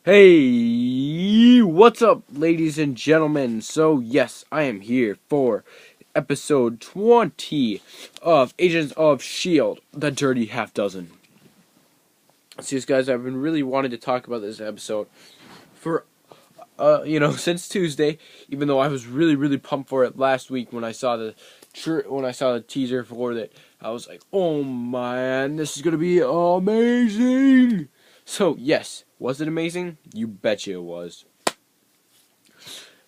Hey, what's up, ladies and gentlemen? So, yes, I am here for episode 20 of Agents of S.H.I.E.L.D, the Dirty Half Dozen. So, yes, guys, I've been really wanting to talk about this episode for, since Tuesday, even though I was really pumped for it last week when I saw the teaser for it. I was like, oh man, this is going to be amazing! So, yes, was it amazing? You betcha it was.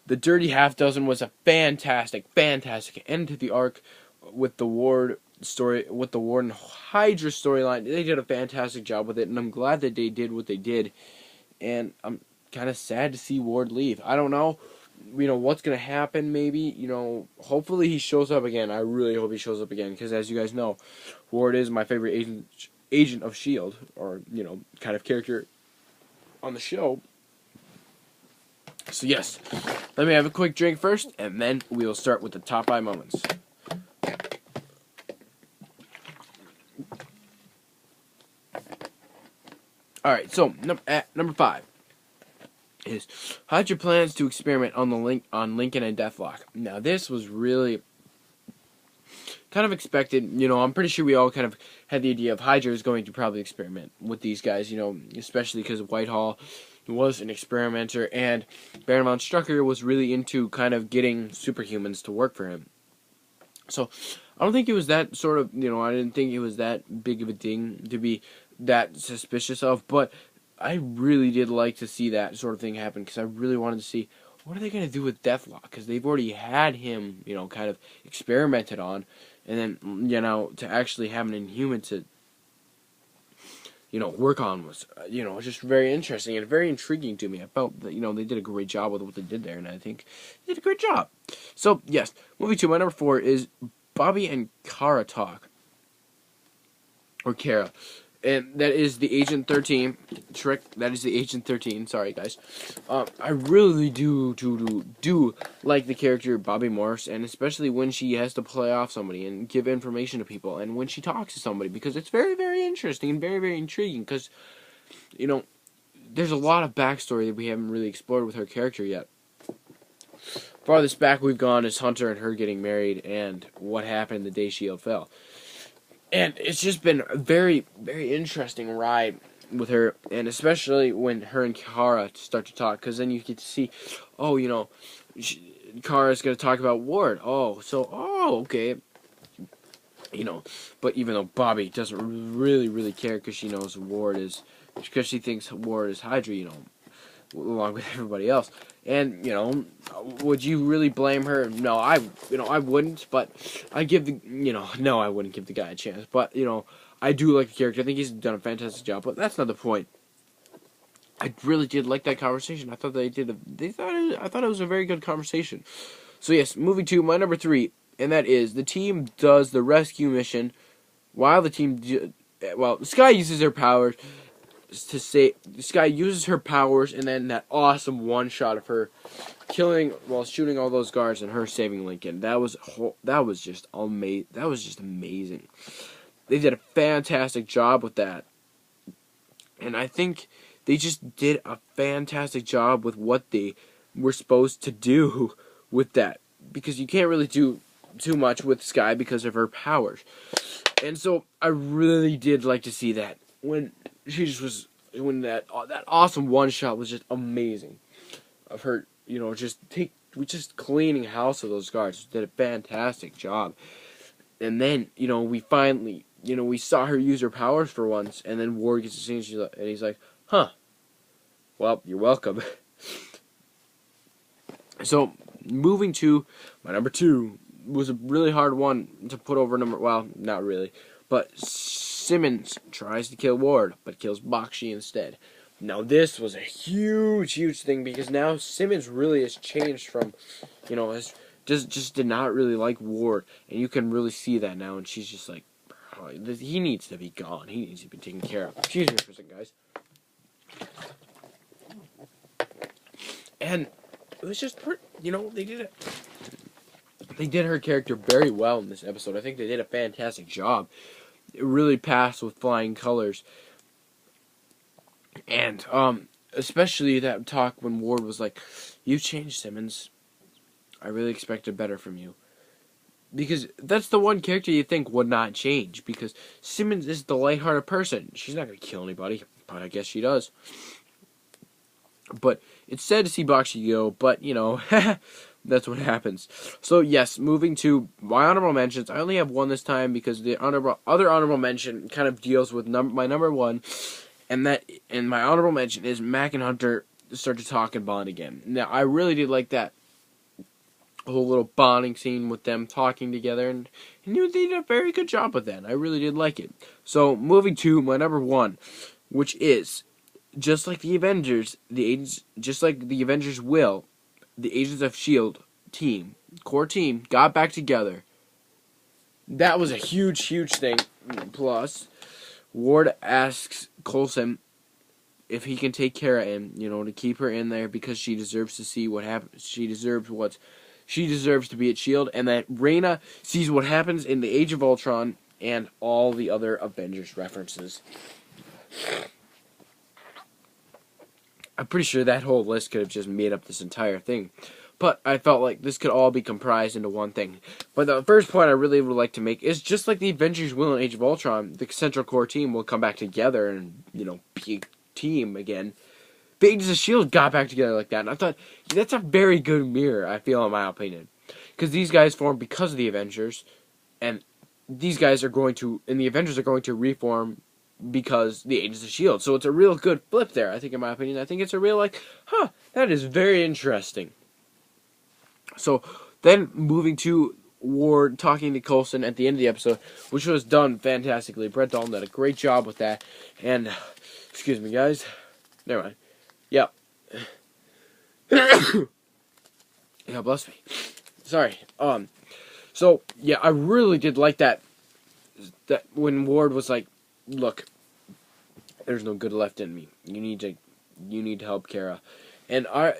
The Dirty Half Dozen was a fantastic end to the arc with the Ward story, with the Ward and Hydra storyline. They did a fantastic job with it, and I'm glad that they did what they did. And I'm kind of sad to see Ward leave. I don't know, what's gonna happen. Maybe, hopefully he shows up again. I really hope he shows up again because, as you guys know, Ward is my favorite agent of Shield, or kind of character on the show. So yes, let me have a quick drink first, and then we will start with the top 5 moments. Alright, so number 5 is Hydra plans to experiment on Lincoln and Deathlock. Now this was really kind of expected. I'm pretty sure we all kind of had the idea of Hydra is going to probably experiment with these guys, especially because Whitehall was an experimenter, and Baron von Strucker was really into kind of getting superhumans to work for him. So, I don't think it was that sort of, I didn't think it was that big of a thing to be that suspicious of, but I really did like to see that sort of thing happen, because I really wanted to see, what are they going to do with Deathlock? Because they've already had him, kind of experimented on, and then, to actually have an Inhuman to work on was, just very interesting and very intriguing to me. I felt that, they did a great job with what they did there, and I think they did a great job. So, yes, moving to my number 4 is Bobby and Kara talk. Or Kara. And that is the Agent 13 trick. That is the Agent 13. Sorry, guys. I really do like the character Bobby Morse, and especially when she has to play off somebody and give information to people, and when she talks to somebody, because it's very interesting and very intriguing, because, there's a lot of backstory that we haven't really explored with her character yet. Farthest back we've gone is Hunter and her getting married, and what happened the day S.H.I.E.L.D. fell. And it's just been a very interesting ride with her, and especially when her and Kara start to talk, because then you get to see, Kara's going to talk about Ward. Okay. But even though Bobby doesn't really care, because she knows because she thinks Ward is Hydra, along with everybody else. And, would you really blame her? No, I wouldn't, but I give no, I wouldn't give the guy a chance. But, I do like the character. I think he's done a fantastic job, but that's not the point. I really did like that conversation. I thought I thought it was a very good conversation. So yes, moving to my number 3, and that is the team does the rescue mission while Skye uses her powers to say Skye uses her powers, and then that awesome one shot of her killing while shooting all those guards and her saving Lincoln. That was just amazing. That was just amazing. They did a fantastic job with that, and I think they just did a fantastic job with what they were supposed to do with that, because you can't really do too much with Skye because of her powers. And so I really did like to see that when that awesome one shot was just amazing of her, just cleaning house of those guards. Did a fantastic job. And then, we finally, we saw her use her powers for once, and then Ward gets to see it, and he's like, huh, well, you're welcome. So, moving to my number 2 was a really hard one to put over well, not really, but Simmons tries to kill Ward, but kills Bakshi instead. Now this was a huge thing, because now Simmons really has changed from, just did not really like Ward, and you can really see that now, and she's just like, oh, he needs to be gone, he needs to be taken care of. Excuse me for a second, guys. And it was just, they did it. They did her character very well in this episode. I think they did a fantastic job. It really passed with flying colors. And especially that talk when Ward was like, "You changed, Simmons. I really expected better from you." Because that's the one character you think would not change. Because Simmons is the lighthearted person. She's not going to kill anybody. But I guess she does. But it's sad to see Bakshi go. But, you know, that's what happens. So, yes, moving to my honorable mentions. I only have one this time because the other honorable mention kind of deals with my number one. And my honorable mention is Mac and Hunter start to talk and bond again. Now, I really did like that whole little bonding scene with them talking together, and they did a very good job with that. I really did like it. So, moving to my number one, which is just like the Avengers, just like the Avengers will, the Agents of S.H.I.E.L.D. team, core team, got back together. That was a huge, huge thing. Plus, Ward asks Coulson if he can take Kara in, to keep her in there because she deserves to see what happens. She deserves to be at S.H.I.E.L.D. And that Reyna sees what happens in the Age of Ultron and all the other Avengers references. I'm pretty sure that whole list could have just made up this entire thing. But I felt like this could all be comprised into one thing. But the first point I really would like to make is just like the Avengers will in Age of Ultron, the Central Core team will come back together and, be a team again. The Agents of S.H.I.E.L.D. got back together like that. And I thought, that's a very good mirror, I feel, in my opinion. Because these guys formed because of the Avengers. And these guys are going to, and the Avengers are going to reform because the Agents of S.H.I.E.L.D. So it's a real good flip there, I think, in my opinion. I think it's a real, that is very interesting. So then moving to Ward talking to Coulson at the end of the episode, which was done fantastically. Brett Dalton did a great job with that. And, excuse me, guys. Never mind. Yeah. God bless me. Sorry. So yeah, I really did like that when Ward was like, "Look, there's no good left in me. You need to help Kara." And a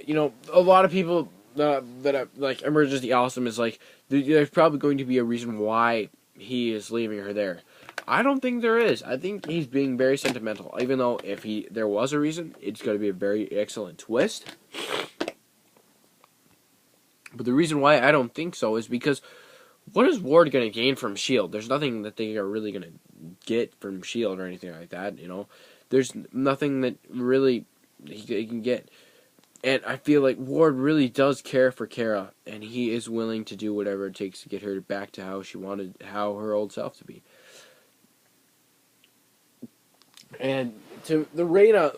lot of people that are like Emergency Awesome is like, there's probably going to be a reason why he is leaving her there. I don't think there is. I think he's being very sentimental. Even though if there was a reason, it's going to be a very excellent twist. But the reason why I don't think so is because what is Ward going to gain from S.H.I.E.L.D.? There's nothing that they are really going to get from S.H.I.E.L.D. or anything like that, There's nothing that really he can get. And I feel like Ward really does care for Kara, and he is willing to do whatever it takes to get her back to how her old self to be. And to the Reyna,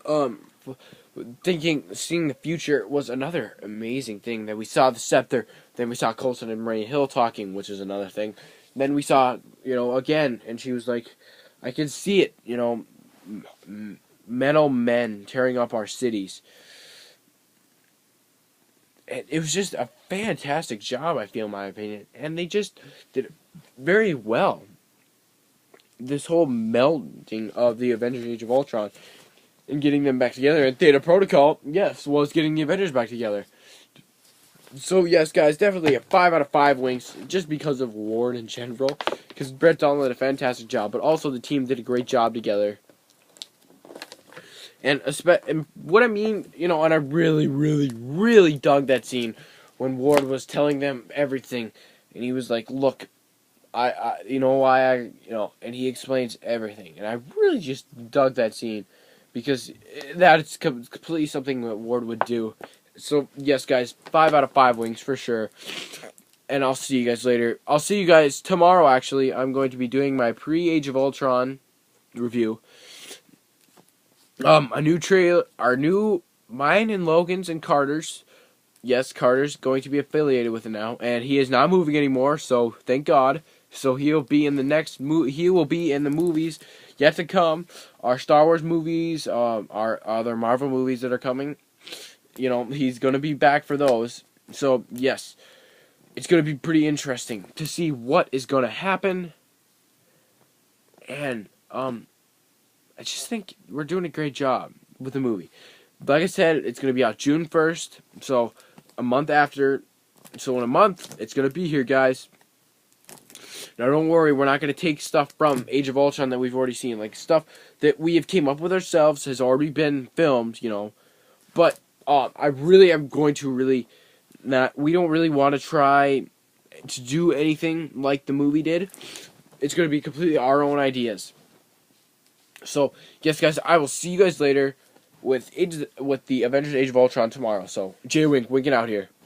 seeing the future was another amazing thing. That we saw the scepter, then we saw Coulson and Maria Hill talking, which is another thing. Then we saw, again, and she was like, I can see it, metal men tearing up our cities. And it was just a fantastic job, I feel, in my opinion. And they just did it very well. This whole melding of the Avengers Age of Ultron and getting them back together. And Theta Protocol, yes, was getting the Avengers back together. So, yes, guys, definitely a 5 out of 5 winks just because of Ward in general. Because Brett Dalton did a fantastic job, but also the team did a great job together. And what I mean, and I really, really, really dug that scene when Ward was telling them everything. And he was like, look, and he explains everything. And I really just dug that scene because that's completely something that Ward would do. So, yes, guys, 5 out of 5 wings for sure. And I'll see you guys later. I'll see you guys tomorrow, actually. I'm going to be doing my pre-Age of Ultron review. A new trailer, mine and Logan's and Carter's. Yes, Carter's going to be affiliated with it now, and he is not moving anymore, so thank God. So he'll be in the he will be in the movies yet to come. Our Star Wars movies, our other Marvel movies that are coming. He's going to be back for those. So, yes, it's going to be pretty interesting to see what is going to happen. And, I just think we're doing a great job with the movie. Like I said, it's going to be out June 1st, so a month after. So in a month, it's going to be here, guys. Now, don't worry, we're not going to take stuff from Age of Ultron that we've already seen. Like, stuff that we have came up with ourselves has already been filmed, But I really am going to really not. We don't really want to try to do anything like the movie did. It's going to be completely our own ideas. So, yes, guys, I will see you guys later with the Avengers Age of Ultron tomorrow. So, J Wink, winking out here.